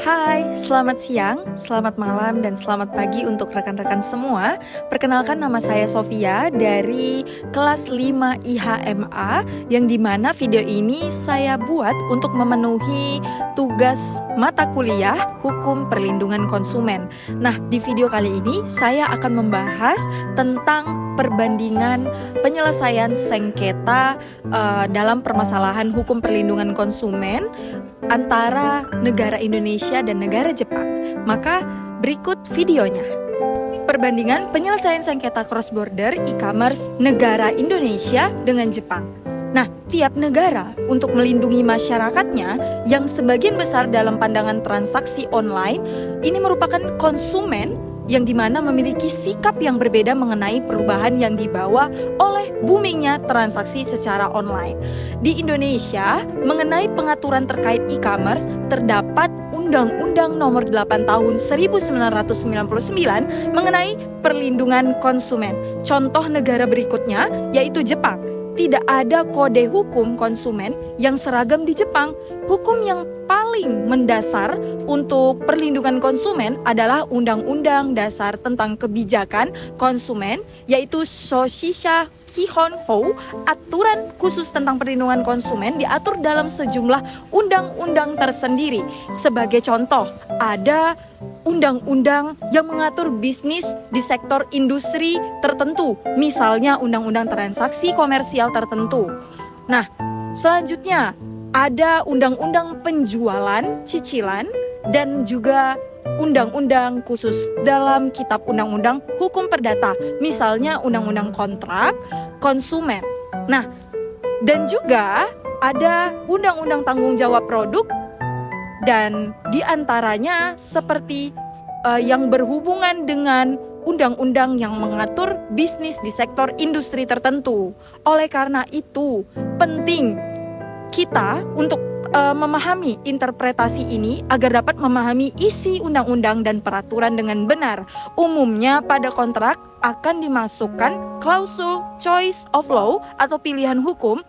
Hai, selamat siang, selamat malam, dan selamat pagi untuk rekan-rekan semua. Perkenalkan, nama saya Sofia dari kelas 5 IHMA, yang dimana video ini saya buat untuk memenuhi tugas mata kuliah Hukum Perlindungan Konsumen. Nah, di video kali ini saya akan membahas tentang perbandingan penyelesaian sengketa dalam permasalahan hukum perlindungan konsumen antara negara Indonesia dan negara Jepang. Maka berikut videonya. Perbandingan penyelesaian sengketa cross-border e-commerce negara Indonesia dengan Jepang. Nah, tiap negara untuk melindungi masyarakatnya yang sebagian besar dalam pandangan transaksi online ini merupakan konsumen yang dimana memiliki sikap yang berbeda mengenai perubahan yang dibawa oleh boomingnya transaksi secara online. Di Indonesia, mengenai pengaturan terkait e-commerce, terdapat Undang-Undang Nomor 8 Tahun 1999 mengenai perlindungan konsumen. Contoh negara berikutnya yaitu Jepang. Tidak ada kode hukum konsumen yang seragam di Jepang. Hukum yang paling mendasar untuk perlindungan konsumen adalah Undang-Undang Dasar tentang Kebijakan Konsumen, yaitu Shoshisha Kihonhou. Aturan khusus tentang perlindungan konsumen diatur dalam sejumlah undang-undang tersendiri. Sebagai contoh, ada undang-undang yang mengatur bisnis di sektor industri tertentu, misalnya undang-undang transaksi komersial tertentu. Nah, selanjutnya ada undang-undang penjualan cicilan dan juga undang-undang khusus dalam kitab undang-undang hukum perdata, misalnya undang-undang kontrak konsumen. Nah, dan juga ada undang-undang tanggung jawab produk, dan diantaranya seperti yang berhubungan dengan undang-undang yang mengatur bisnis di sektor industri tertentu. Oleh karena itu, penting kita untuk memahami interpretasi ini agar dapat memahami isi undang-undang dan peraturan dengan benar. Umumnya pada kontrak akan dimasukkan klausul choice of law atau pilihan hukum.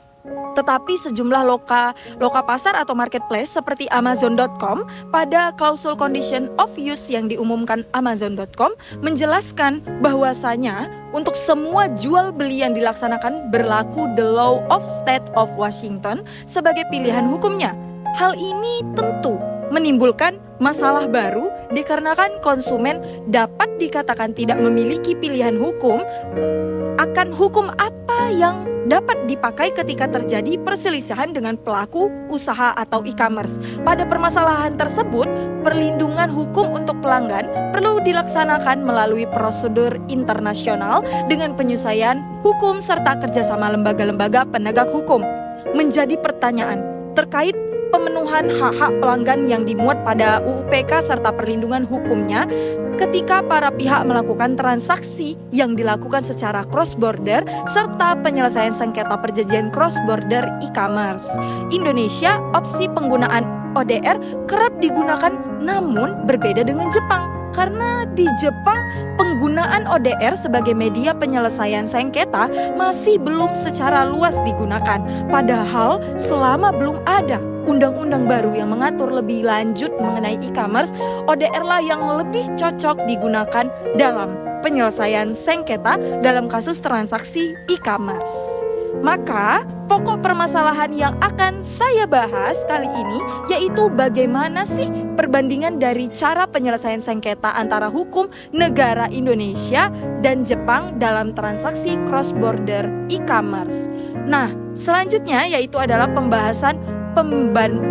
Tetapi sejumlah loka pasar atau marketplace seperti Amazon.com pada klausul condition of use yang diumumkan Amazon.com menjelaskan bahwasanya untuk semua jual beli yang dilaksanakan berlaku the law of state of Washington sebagai pilihan hukumnya. Hal ini tentu menimbulkan masalah baru dikarenakan konsumen dapat dikatakan tidak memiliki pilihan hukum akan hukum apa yang dapat dipakai ketika terjadi perselisihan dengan pelaku usaha atau e-commerce. Pada permasalahan tersebut, perlindungan hukum untuk pelanggan perlu dilaksanakan melalui prosedur internasional dengan penyesuaian hukum serta kerjasama lembaga-lembaga penegak hukum. Menjadi pertanyaan terkait pemenuhan hak-hak pelanggan yang dimuat pada UU PK serta perlindungan hukumnya ketika para pihak melakukan transaksi yang dilakukan secara cross-border serta penyelesaian sengketa perjanjian cross-border e-commerce. Indonesia, opsi penggunaan ODR kerap digunakan namun berbeda dengan Jepang. Karena di Jepang penggunaan ODR sebagai media penyelesaian sengketa masih belum secara luas digunakan. Padahal selama belum ada undang-undang baru yang mengatur lebih lanjut mengenai e-commerce, ODR lah yang lebih cocok digunakan dalam penyelesaian sengketa dalam kasus transaksi e-commerce. Maka pokok permasalahan yang akan saya bahas kali ini yaitu bagaimana sih perbandingan dari cara penyelesaian sengketa antara hukum negara Indonesia dan Jepang dalam transaksi cross-border e-commerce. Nah, selanjutnya yaitu adalah pembahasan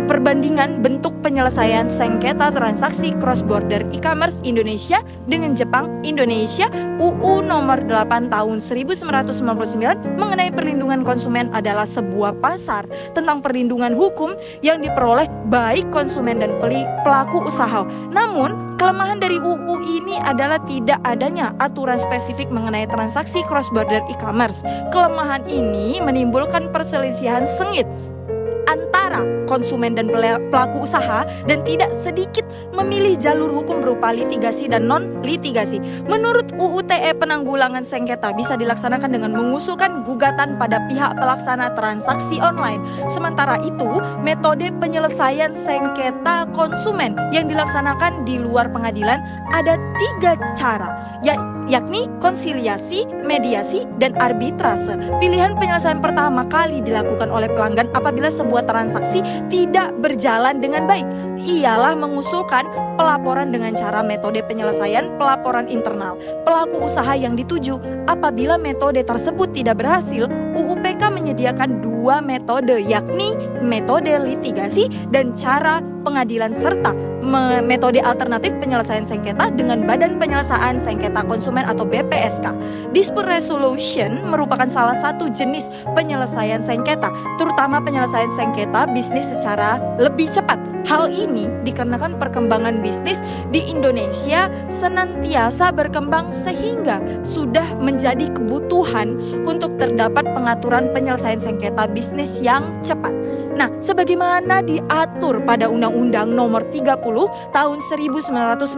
perbandingan bentuk penyelesaian sengketa transaksi cross-border e-commerce Indonesia dengan Jepang. Indonesia, UU Nomor 8 Tahun 1999 mengenai perlindungan konsumen adalah sebuah pasar tentang perlindungan hukum yang diperoleh baik konsumen dan pelaku usaha. Namun, kelemahan dari UU ini adalah tidak adanya aturan spesifik mengenai transaksi cross-border e-commerce. Kelemahan ini menimbulkan perselisihan sengit antara konsumen dan pelaku usaha dan tidak sedikit memilih jalur hukum berupa litigasi dan non-litigasi. Menurut UU TE, penanggulangan sengketa bisa dilaksanakan dengan mengusulkan gugatan pada pihak pelaksana transaksi online. Sementara itu, metode penyelesaian sengketa konsumen yang dilaksanakan di luar pengadilan ada 3 cara, yakni konsiliasi, mediasi, dan arbitrase. Pilihan penyelesaian pertama kali dilakukan oleh pelanggan apabila sebuah transaksi tidak berjalan dengan baik, ialah mengusulkan pelaporan dengan cara metode penyelesaian pelaporan internal pelaku usaha yang dituju. Apabila metode tersebut tidak berhasil, UUPK menyediakan 2 metode, yakni metode litigasi dan cara pengadilan serta metode alternatif penyelesaian sengketa dengan Badan Penyelesaian Sengketa Konsumen atau BPSK. Dispute resolution merupakan salah satu jenis penyelesaian sengketa, terutama penyelesaian sengketa bisnis secara lebih cepat. Hal ini dikarenakan perkembangan bisnis di Indonesia senantiasa berkembang sehingga sudah menjadi kebutuhan untuk terdapat pengaturan penyelesaian sengketa bisnis yang cepat. Nah, sebagaimana diatur pada Undang-Undang Nomor 30 Tahun 1999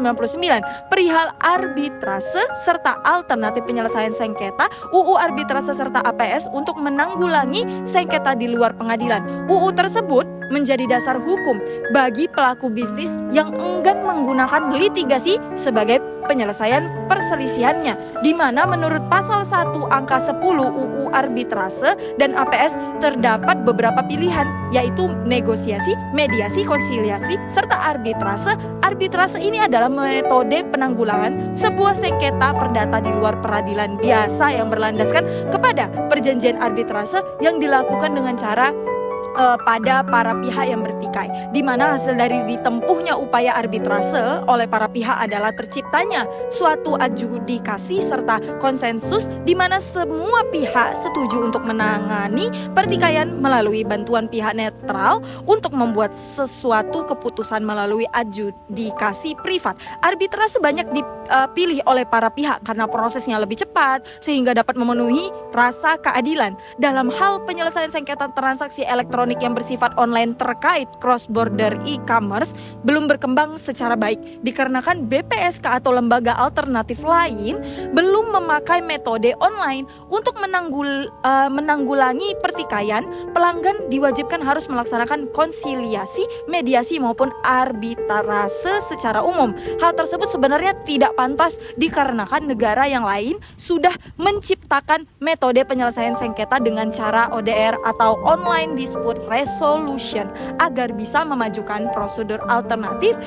perihal arbitrase serta alternatif penyelesaian sengketa, UU Arbitrase serta APS untuk menanggulangi sengketa di luar pengadilan. UU tersebut menjadi dasar hukum bagi pelaku bisnis yang enggan menggunakan litigasi sebagai penyelesaian perselisihannya, di mana menurut pasal 1 angka 10 UU Arbitrase dan APS terdapat beberapa pilihan, yaitu negosiasi, mediasi, konsiliasi, serta arbitrase. Arbitrase ini adalah metode penanggulangan sebuah sengketa perdata di luar peradilan biasa yang berlandaskan kepada perjanjian arbitrase yang dilakukan dengan cara pada para pihak yang bertikai, di mana hasil dari ditempuhnya upaya arbitrase oleh para pihak adalah terciptanya suatu adjudikasi serta konsensus di mana semua pihak setuju untuk menangani pertikaian melalui bantuan pihak netral untuk membuat sesuatu keputusan melalui adjudikasi privat. Arbitrase banyak dipilih oleh para pihak karena prosesnya lebih cepat sehingga dapat memenuhi rasa keadilan. Dalam hal penyelesaian sengketa transaksi elektronik yang bersifat online terkait cross-border e-commerce belum berkembang secara baik dikarenakan BPSK atau lembaga alternatif lain belum memakai metode online untuk menanggulangi pertikaian. Pelanggan diwajibkan harus melaksanakan konsiliasi, mediasi maupun arbitrase secara umum. Hal tersebut sebenarnya tidak pantas dikarenakan negara yang lain sudah menciptakan metode penyelesaian sengketa dengan cara ODR atau online dispute resolution agar bisa memajukan prosedur alternatif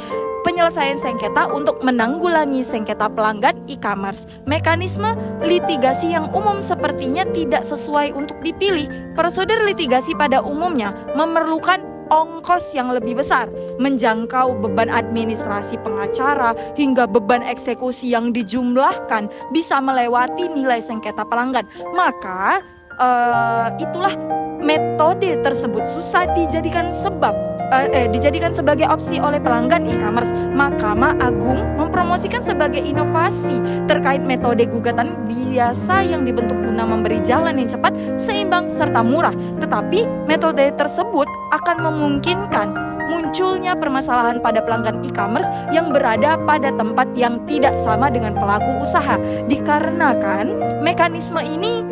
penyelesaian sengketa untuk menanggulangi sengketa pelanggan e-commerce. Mekanisme litigasi yang umum sepertinya tidak sesuai untuk dipilih. Prosedur litigasi pada umumnya memerlukan ongkos yang lebih besar, menjangkau beban administrasi pengacara hingga beban eksekusi yang dijumlahkan bisa melewati nilai sengketa pelanggan. Maka itulah metode tersebut susah dijadikan sebagai opsi oleh pelanggan e-commerce. Mahkamah Agung mempromosikan sebagai inovasi terkait metode gugatan biasa yang dibentuk guna memberi jalan yang cepat, seimbang, serta murah. Tetapi metode tersebut akan memungkinkan munculnya permasalahan pada pelanggan e-commerce yang berada pada tempat yang tidak sama dengan pelaku usaha, dikarenakan mekanisme ini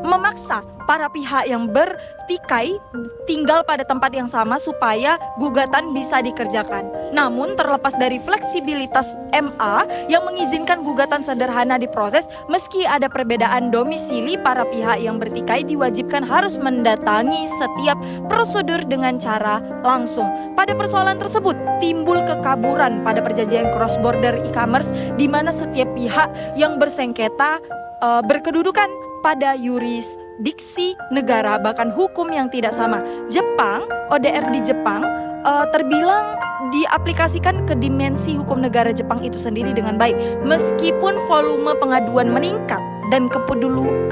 memaksa para pihak yang bertikai tinggal pada tempat yang sama supaya gugatan bisa dikerjakan. Namun terlepas dari fleksibilitas MA yang mengizinkan gugatan sederhana diproses, meski ada perbedaan domisili, para pihak yang bertikai diwajibkan harus mendatangi setiap prosedur dengan cara langsung. Pada persoalan tersebut timbul kekaburan pada perjanjian cross-border e-commerce di mana setiap pihak yang bersengketa berkedudukan pada yurisdiksi negara bahkan hukum yang tidak sama. Jepang, ODR di Jepang terbilang diaplikasikan ke dimensi hukum negara Jepang itu sendiri dengan baik. Meskipun volume pengaduan meningkat dan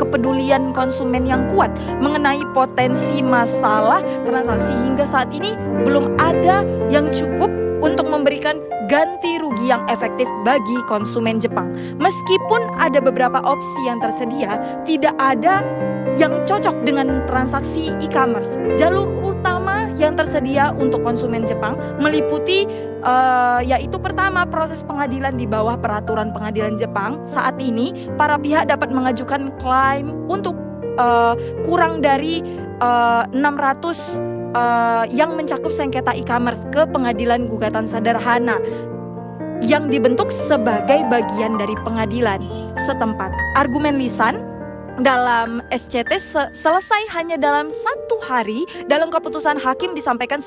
kepedulian konsumen yang kuat mengenai potensi masalah transaksi, hingga saat ini belum ada yang cukup untuk memberikan ganti rugi yang efektif bagi konsumen Jepang. Meskipun ada beberapa opsi yang tersedia, tidak ada yang cocok dengan transaksi e-commerce. Jalur utama yang tersedia untuk konsumen Jepang meliputi yaitu pertama, proses pengadilan di bawah peraturan pengadilan Jepang. Saat ini para pihak dapat mengajukan klaim untuk kurang dari 600 yang mencakup sengketa e-commerce ke pengadilan gugatan sederhana yang dibentuk sebagai bagian dari pengadilan setempat. Argumen lisan dalam SCT selesai hanya dalam 1 hari. Dalam keputusan hakim disampaikan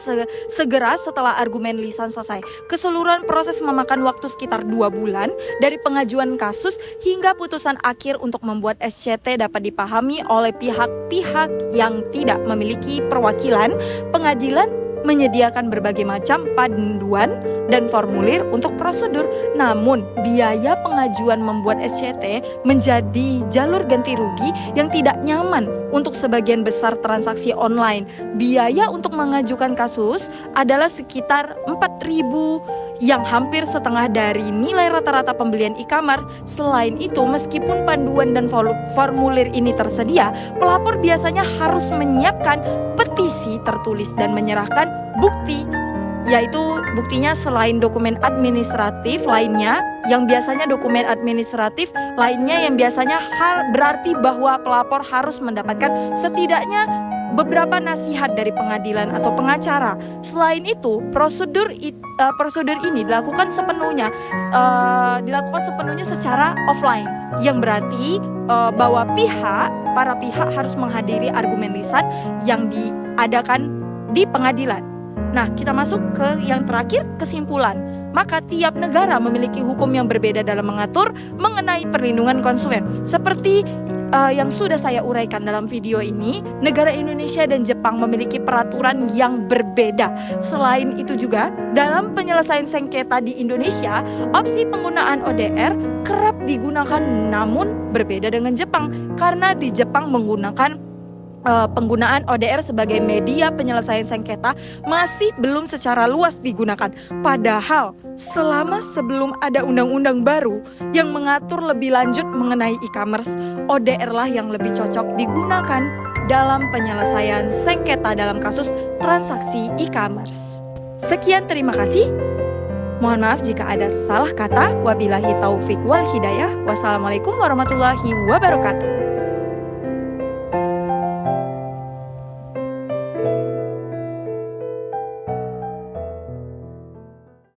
segera setelah argumen lisan selesai. Keseluruhan proses memakan waktu sekitar 2 bulan dari pengajuan kasus hingga putusan akhir untuk membuat SCT dapat dipahami oleh pihak-pihak yang tidak memiliki perwakilan. Pengadilan menyediakan berbagai macam panduan dan formulir untuk prosedur. Namun, biaya pengajuan membuat SCT menjadi jalur ganti rugi yang tidak nyaman untuk sebagian besar transaksi online. Biaya untuk mengajukan kasus adalah sekitar 4.000 yang hampir setengah dari nilai rata-rata pembelian e-commerce. Selain itu, meskipun panduan dan formulir ini tersedia, pelapor biasanya harus menyiapkan petisi tertulis dan menyerahkan bukti, yaitu buktinya selain dokumen administratif lainnya, yang biasanya dokumen administratif lainnya yang biasanya berarti bahwa pelapor harus mendapatkan setidaknya beberapa nasihat dari pengadilan atau pengacara. Selain itu, prosedur ini dilakukan sepenuhnya secara offline, yang berarti bahwa para pihak harus menghadiri argumen lisan yang diadakan di pengadilan. Nah, kita masuk ke yang terakhir, kesimpulan. Maka tiap negara memiliki hukum yang berbeda dalam mengatur mengenai perlindungan konsumen. Seperti yang sudah saya uraikan dalam video ini, negara Indonesia dan Jepang memiliki peraturan yang berbeda. Selain itu juga, dalam penyelesaian sengketa di Indonesia, opsi penggunaan ODR kerap digunakan namun berbeda dengan Jepang. Karena di Jepang penggunaan ODR sebagai media penyelesaian sengketa masih belum secara luas digunakan. Padahal selama sebelum ada undang-undang baru yang mengatur lebih lanjut mengenai e-commerce, ODR lah yang lebih cocok digunakan dalam penyelesaian sengketa dalam kasus transaksi e-commerce. Sekian, terima kasih. Mohon maaf jika ada salah kata. Wabillahi taufik wal hidayah. Wassalamualaikum warahmatullahi wabarakatuh.